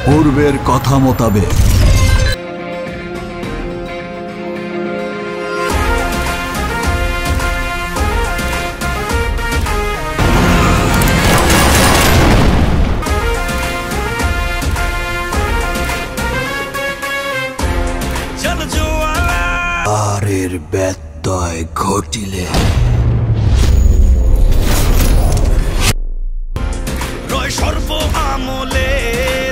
পূর্বের কথা মোতাবেক আরের ব্যত্যয় ঘটিলে রয় সর্ব আমলে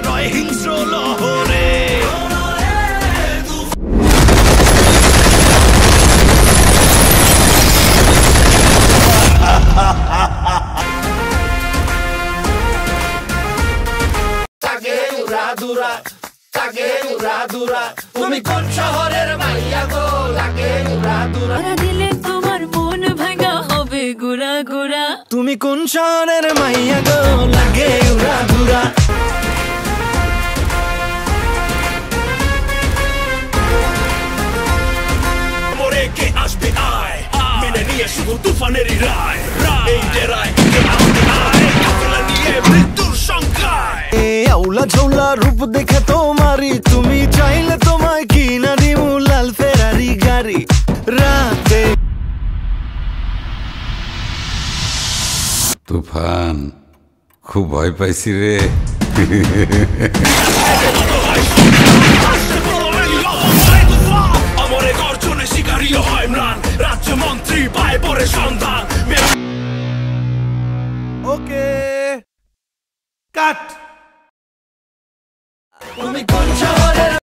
রয় হিংস্র লহরে তুমি কোন শহরের মাইয়া গো লাগে উড়াদুরা দিলে তোমার মন ভাঙা হবে গুড়া গুড়া তুমি কোন শহরের মাইয়া গো লাগে উড়াদুরা মোরে কে আসবে আয় মেনে নিয়ে শুধু তুফানেরই রায় এই ডেরায় আয় নিয়ে মৃত্যুর সংখ্যায় আউলা ঝৌলা রূপ দেখে তোমারি তুমি চাইলে তোমায় কিনা দিমু লাল ফেরারি গাড়ি রাতে তুফান খুব ভয় পাইছি রে